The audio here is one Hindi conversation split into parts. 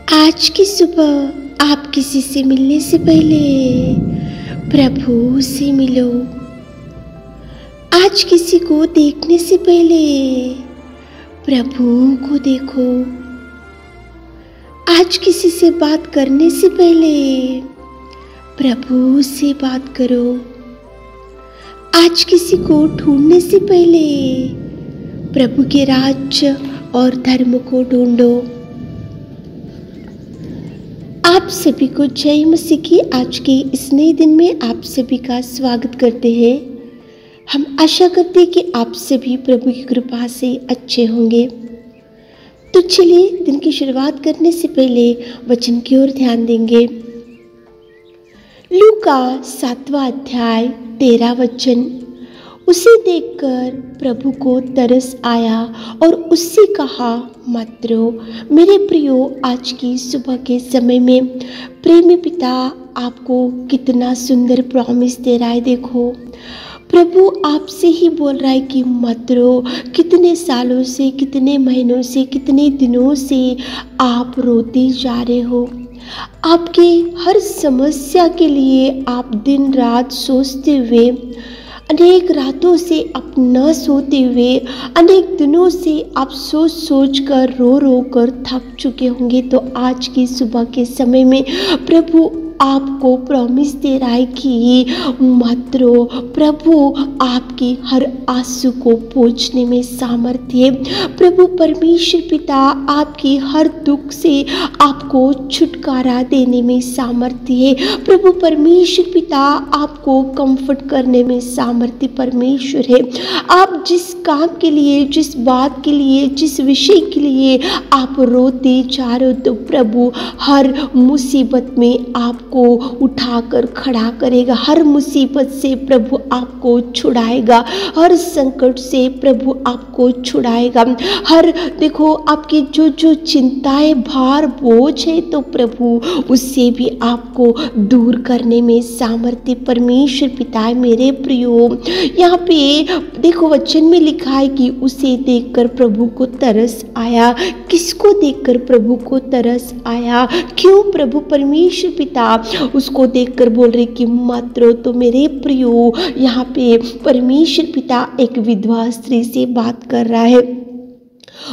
आज की सुबह आप किसी से मिलने से पहले प्रभु से मिलो। आज किसी को देखने से पहले प्रभु को देखो। आज किसी से बात करने से पहले प्रभु से बात करो। आज किसी को ढूंढने से पहले प्रभु के राज्य और धर्म को ढूंढो। आप सभी को जय मसीह की आज के इस नए दिन में आप सभी का स्वागत करते हैं। हम आशा करते हैं कि आप सभी प्रभु की कृपा से अच्छे होंगे। तो चलिए दिन की शुरुआत करने से पहले वचन की ओर ध्यान देंगे। लूका 7वां अध्याय 13 वचन। उसे देखकर प्रभु को तरस आया और उससे कहा, मत रो। मेरे प्रियो, आज की सुबह के समय में प्रेमी पिता आपको कितना सुंदर प्रॉमिस दे रहा है। देखो, प्रभु आपसे ही बोल रहा है कि मत रो। कितने सालों से, कितने महीनों से, कितने दिनों से आप रोते जा रहे हो। आपके हर समस्या के लिए आप दिन रात सोचते हुए, अनेक रातों से आप न सोते हुए, अनेक दिनों से आप सोच सोच कर रो रो कर थक चुके होंगे। तो आज की सुबह के समय में प्रभु आपको प्रॉमिस दे रहा है कि मत रो। प्रभु आपकी हर आंसू को पोंछने में सामर्थ्य है। प्रभु परमेश्वर पिता आपकी हर दुख से आपको छुटकारा देने में सामर्थ्य है। प्रभु परमेश्वर पिता आपको कंफर्ट करने में सामर्थ्य परमेश्वर है। आप जिस काम के लिए, जिस बात के लिए, जिस विषय के लिए आप रोते जा रहे हो, तो प्रभु हर मुसीबत में आपको उठाकर खड़ा करेगा। हर मुसीबत से प्रभु आपको छुड़ाएगा। हर संकट से प्रभु आपको छुड़ाएगा। देखो, आपकी जो जो चिंताएं, भार, बोझ है, तो प्रभु उससे भी आपको दूर करने में सामर्थ्य परमेश्वर पिता है। मेरे प्रियो, यहाँ पे देखो वचन में लिखा है कि उसे देखकर प्रभु को तरस आया। किसको देखकर प्रभु को तरस आया? क्यों? प्रभु परमेश्वर पिता उसको देखकर बोल रहे कि मत रो। तो मेरे प्रियो, यहाँ पे परमेश्वर पिता एक विधवा स्त्री से बात कर रहा है।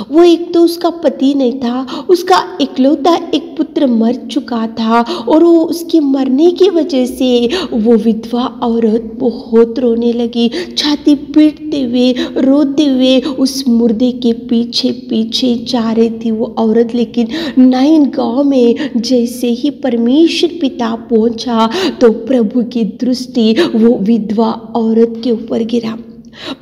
वो एक तो उसका पति नहीं था, उसका इकलौता एक पुत्र मर चुका था और वो उसके मरने की वजह से वो विधवा औरत बहुत रोने लगी। छाती पीटते हुए, रोते हुए उस मुर्दे के पीछे पीछे जा रही थी वो औरत। लेकिन नाइन गांव में जैसे ही परमेश्वर पिता पहुंचा तो प्रभु की दृष्टि वो विधवा औरत के ऊपर गिरा।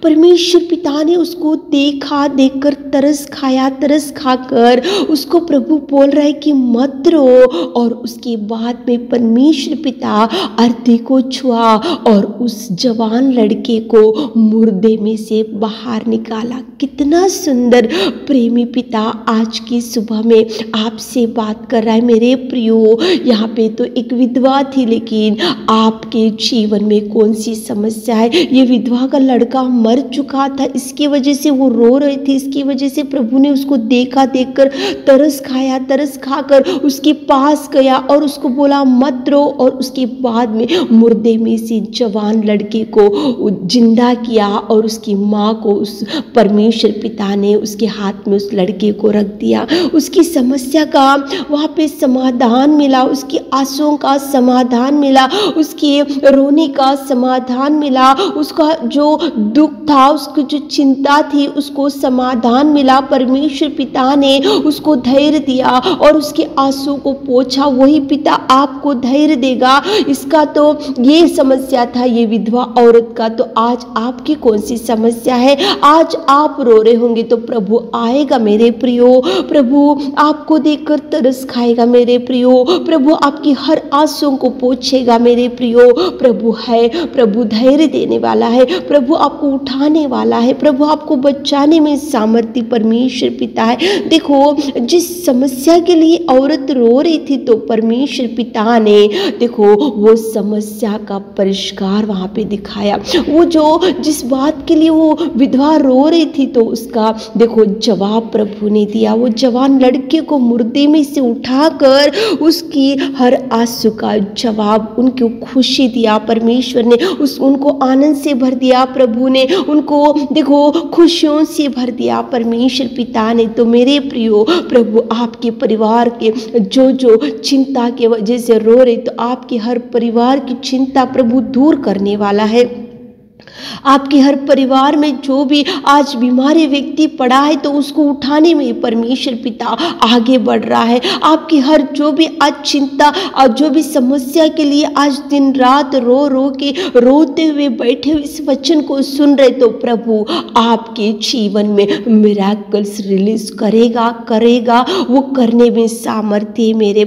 परमेश्वर पिता ने उसको देखा, देखकर तरस खाया। तरस खाकर उसको प्रभु बोल रहा है कि मत रो। और उसके बाद में परमेश्वर पिता अर्धी को छुआ और उस जवान लड़के को मुर्दे में से बाहर निकाला। कितना सुंदर प्रेमी पिता आज की सुबह में आपसे बात कर रहा है। मेरे प्रियो, यहाँ पे तो एक विधवा थी, लेकिन आपके जीवन में कौन सी समस्या है? ये विधवा का लड़का मर चुका था, इसकी वजह से वो रो रही थी। इसकी वजह से प्रभु ने उसको देखा, देखकर तरस खाया। तरस खाकर उसके पास गया और उसको बोला मत रो। और उसके बाद में मुर्दे में से जवान लड़के को जिंदा किया और उसकी माँ को उस परमेश्वर पिता ने उसके हाथ में उस लड़के को रख दिया। उसकी समस्या का वहाँ पे समाधान मिला, उसकी आंसुओं का समाधान मिला, उसके रोने का समाधान मिला, उसका जो दुख था, उसकी जो चिंता थी, उसको समाधान मिला। परमेश्वर पिता ने उसको धैर्य दिया और उसके आंसू को पोंछा। वही पिता आपको धैर्य देगा। इसका तो ये समस्या था, ये विधवा औरत का। तो आज आपकी कौन सी समस्या है? आज आप रो रहे होंगे तो प्रभु आएगा मेरे प्रियो। प्रभु आपको देखकर तरस खाएगा मेरे प्रियो। प्रभु आपकी हर आंसुओं को पोंछेगा मेरे प्रियो। प्रभु है, प्रभु धैर्य देने वाला है। प्रभु आप आपको उठाने वाला है, प्रभु आपको बचाने में सामर्थ्य परमेश्वर पिता है। देखो, जिस समस्या के लिए औरत रो रही थी तो परमेश्वर पिता ने देखो वो समस्या का परिष्कार वहाँ पे दिखाया। वो जो जिस बात के लिए वो विधवा रो रही थी तो उसका देखो जवाब प्रभु ने दिया। वो जवान लड़के को मुर्दे में से उठाकर उसकी हर आंसू का जवाब, उनको खुशी दिया परमेश्वर ने, उनको आनंद से भर दिया प्रभु ने, उनको देखो खुशियों से भर दिया परमेश्वर पिता ने। तो मेरे प्रियो, प्रभु आपके परिवार के जो चिंता के वजह से रो रहे, तो आपके हर परिवार की चिंता प्रभु दूर करने वाला है। आपके हर परिवार में जो भी आज बीमारी व्यक्ति पड़ा है तो उसको उठाने में परमेश्वर पिता आगे बढ़ रहा है। आपकी हर जो भी आज चिंता और जो भी समस्या के लिए आज दिन रात रोते हुए बैठे हुए इस वचन को सुन रहे, तो प्रभु आपके जीवन में मिराकल्स रिलीज करेगा। वो करने में सामर्थ्य मेरे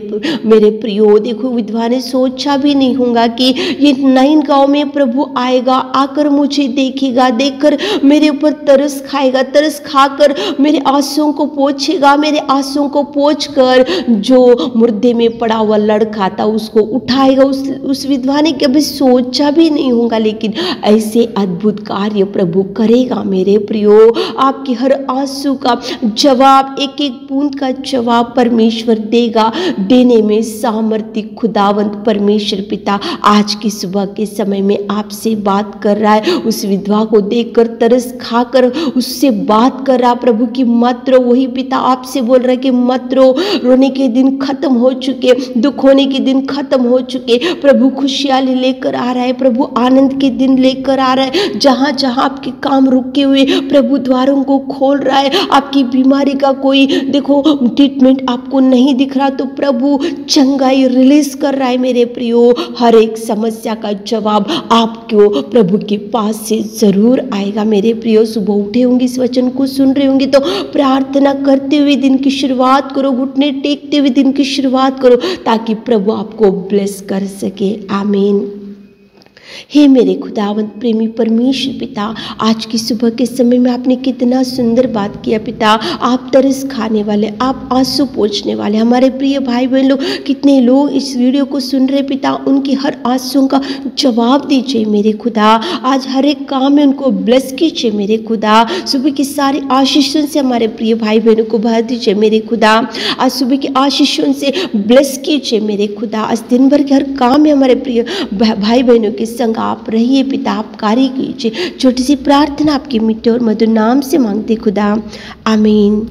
प्रियो। देखो, विधवा ने सोचा भी नहीं होगा कि ये नईन गांव में प्रभु आएगा, आकर मुझे देखेगा, देखकर मेरे ऊपर तरस खाएगा, तरस खाकर मेरे आंसुओं को पोंछेगा, मेरे आंसुओं को पोंछकर जो मुर्दे में पड़ा हुआ लड़का था उसको उठाएगा। उस विधवा ने कभी सोचा भी नहीं होगा, लेकिन ऐसे अद्भुत कार्य प्रभु करेगा मेरे प्रियो। आपकी हर आंसू का जवाब, एक एक बूंद का जवाब परमेश्वर देगा। देने में सामर्थ्य खुदावंत परमेश्वर पिता आज की सुबह के समय में आपसे बात कर रहा है। उस विधवा को देखकर तरस खाकर उससे बात कर रहा प्रभु की मत रो। वही पिता आपसे बोल रहा है कि मत रो, रोने के दिन खत्म हो चुके, दुख होने के दिन खत्म हो चुके। प्रभु खुशहाली लेकर आ रहा है, प्रभु आनंद के दिन लेकर आ रहा है। जहाँ जहाँ आपके काम रुके हुए प्रभु द्वारों को खोल रहा है। आपकी बीमारी का कोई देखो ट्रीटमेंट आपको नहीं दिख रहा तो प्रभु चंगाई रिलीज कर रहा है मेरे प्रियो। हर एक समस्या का जवाब आपको प्रभु के पास से जरूर आएगा मेरे प्रियो। सुबह उठे होंगे, इस वचन को सुन रहे होंगे तो प्रार्थना करते हुए दिन की शुरुआत करो, घुटने टेकते हुए दिन की शुरुआत करो, ताकि प्रभु आपको ब्लेस कर सके। आमीन। हे मेरे खुदावंत प्रेमी परमेश्वर पिता, आज की सुबह के समय में आपने कितना सुंदर बात किया पिता। आप तरस खाने वाले, आप आंसू पोंछने वाले, हमारे प्रिय भाई बहन लोग, कितने लोग इस वीडियो को सुन रहे पिता, उनकी हर आंसुओं का जवाब दीजिए मेरे खुदा। आज हर एक काम में उनको ब्लेस कीजिए मेरे खुदा। सुबह की सारी आशीषों से हमारे प्रिय भाई बहनों को भर दीजिए मेरे खुदा। आज सुबह की आशीषों से ब्लेस कीजिए मेरे खुदा। आज दिन भर के हर काम में हमारे प्रिय भाई बहनों के संग आप रहिए पिता, आप कार्य कीजिए। छोटी सी प्रार्थना आपके मीठे और मधुर नाम से मांगते खुदा, आमीन।